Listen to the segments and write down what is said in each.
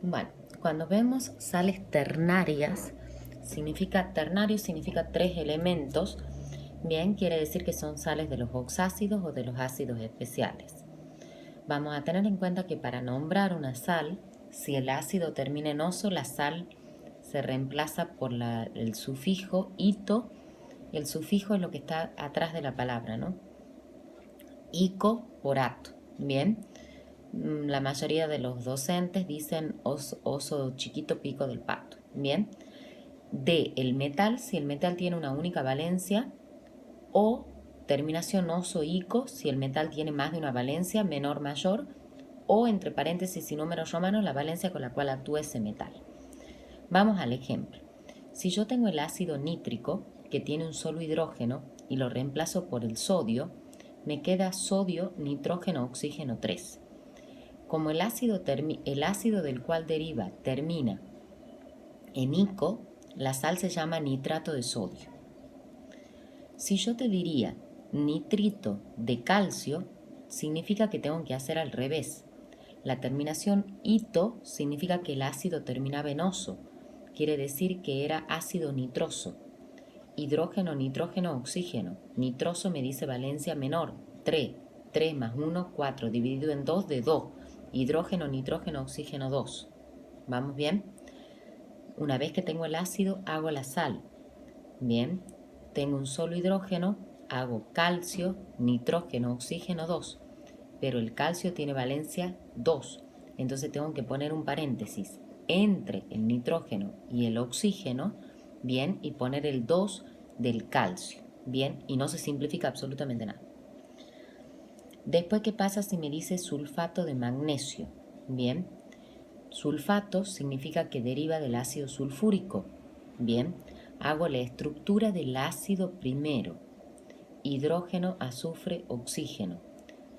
Bueno, cuando vemos sales ternarias, ternario significa tres elementos. Bien, quiere decir que son sales de los oxácidos o de los ácidos especiales. Vamos a tener en cuenta que para nombrar una sal, si el ácido termina en oso, la sal se reemplaza por el sufijo ito. El sufijo es lo que está atrás de la palabra, ¿no? Ico por ato. Bien, la mayoría de los docentes dicen oso chiquito pico del pato. Bien, de el metal, si el metal tiene una única valencia, o terminación oso ico, si el metal tiene más de una valencia, menor, mayor, o entre paréntesis y números romanos la valencia con la cual actúa ese metal. Vamos al ejemplo. Si yo tengo el ácido nítrico, que tiene un solo hidrógeno, y lo reemplazo por el sodio, me queda sodio, nitrógeno, oxígeno 3. Como el ácido del cual deriva termina en ico, la sal se llama nitrato de sodio. Si yo te diría nitrito de calcio, significa que tengo que hacer al revés. La terminación ito significa que el ácido terminaba en oso, quiere decir que era ácido nitroso. Hidrógeno, nitrógeno, oxígeno. Nitroso me dice valencia menor, 3. 3 más 1, 4, dividido en 2 de 2. Hidrógeno, nitrógeno, oxígeno 2. ¿Vamos bien? Una vez que tengo el ácido, hago la sal. Bien, tengo un solo hidrógeno, hago calcio, nitrógeno, oxígeno 2. Pero el calcio tiene valencia 2. Entonces tengo que poner un paréntesis entre el nitrógeno y el oxígeno, bien, y poner el 2 del calcio, bien, y no se simplifica absolutamente nada. Después, ¿qué pasa si me dice sulfato de magnesio? Bien, sulfato significa que deriva del ácido sulfúrico. Bien, hago la estructura del ácido primero. Hidrógeno, azufre, oxígeno.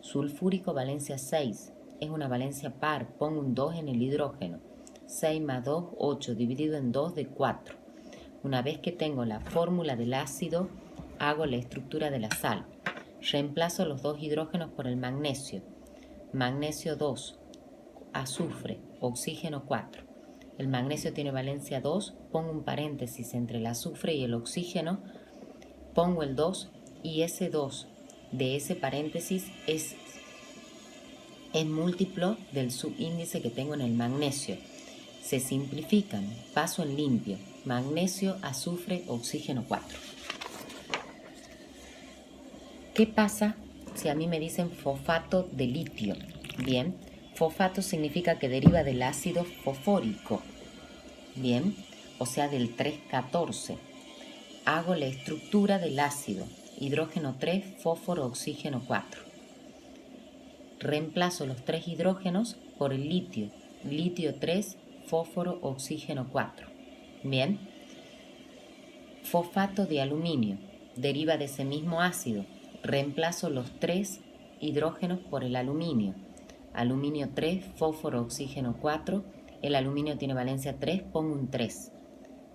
Sulfúrico, valencia 6. Es una valencia par, pongo un 2 en el hidrógeno. 6 más 2, 8, dividido en 2 de 4. Una vez que tengo la fórmula del ácido, hago la estructura de la sal. Reemplazo los dos hidrógenos por el magnesio. Magnesio 2, azufre, oxígeno 4. El magnesio tiene valencia 2, pongo un paréntesis entre el azufre y el oxígeno, pongo el 2 y ese 2 de ese paréntesis es múltiplo del subíndice que tengo en el magnesio. Se simplifican, paso en limpio. Magnesio, azufre, oxígeno 4. ¿Qué pasa si a mí me dicen fosfato de litio? Bien, fosfato significa que deriva del ácido fosfórico. Bien, o sea del 3,14. Hago la estructura del ácido. Hidrógeno 3, fósforo, oxígeno 4. Reemplazo los 3 hidrógenos por el litio. Litio 3, fósforo, oxígeno 4. Bien. Fosfato de aluminio. Deriva de ese mismo ácido. Reemplazo los 3 hidrógenos por el aluminio. Aluminio 3, fósforo, oxígeno 4. El aluminio tiene valencia 3, pongo un 3.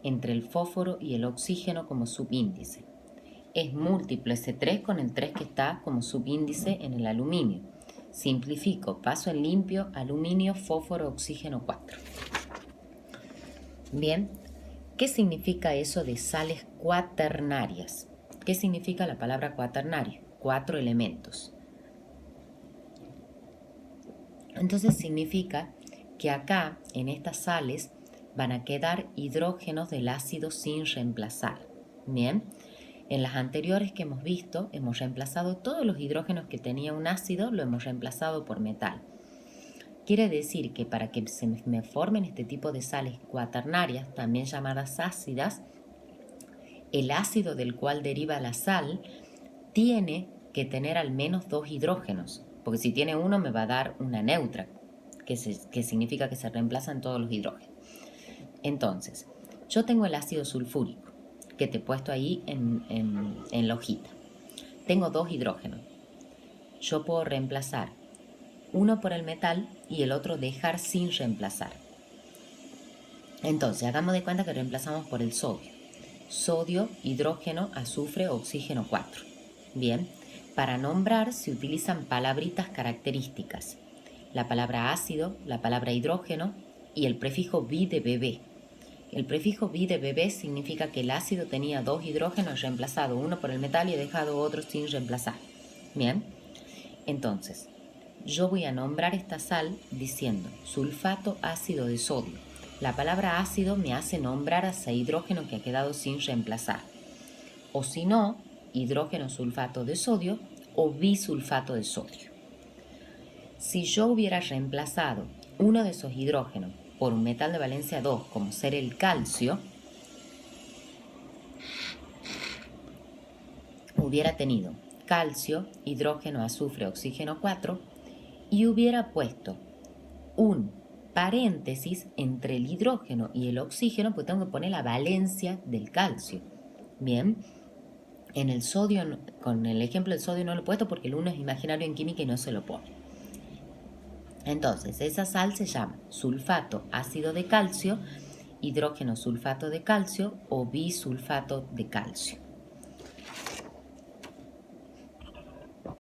Entre el fósforo y el oxígeno como subíndice. Es múltiplo ese 3 con el 3 que está como subíndice en el aluminio. Simplifico, paso en limpio, aluminio, fósforo, oxígeno 4. Bien, ¿qué significa eso de sales cuaternarias? ¿Qué significa la palabra cuaternario? 4 elementos. Entonces significa que acá, en estas sales, van a quedar hidrógenos del ácido sin reemplazar. Bien, en las anteriores que hemos visto, hemos reemplazado todos los hidrógenos que tenía un ácido, lo hemos reemplazado por metal. Quiere decir que para que se me formen este tipo de sales cuaternarias, también llamadas ácidas, el ácido del cual deriva la sal tiene que tener al menos 2 hidrógenos, porque si tiene uno me va a dar una neutra, que significa que se reemplazan todos los hidrógenos. Entonces, yo tengo el ácido sulfúrico, que te he puesto ahí en la hojita. Tengo 2 hidrógenos. Yo puedo reemplazar uno por el metal y el otro dejar sin reemplazar. Entonces, hagamos de cuenta que reemplazamos por el sodio. Sodio, hidrógeno, azufre, oxígeno 4. Bien, para nombrar se utilizan palabritas características. La palabra ácido, la palabra hidrógeno y el prefijo bi de bebé. El prefijo bi de bebé significa que el ácido tenía 2 hidrógenos, reemplazado uno por el metal y he dejado otro sin reemplazar. Bien, entonces yo voy a nombrar esta sal diciendo sulfato ácido de sodio. La palabra ácido me hace nombrar a ese hidrógeno que ha quedado sin reemplazar. O si no, hidrógeno sulfato de sodio o bisulfato de sodio. Si yo hubiera reemplazado uno de esos hidrógenos por un metal de valencia 2, como ser el calcio, hubiera tenido calcio, hidrógeno, azufre, oxígeno 4 y hubiera puesto un paréntesis entre el hidrógeno y el oxígeno, pues tengo que poner la valencia del calcio. Bien, en el sodio, con el ejemplo del sodio no lo he puesto porque el 1 es imaginario en química y no se lo pone. Entonces, esa sal se llama sulfato ácido de calcio, hidrógeno sulfato de calcio o bisulfato de calcio.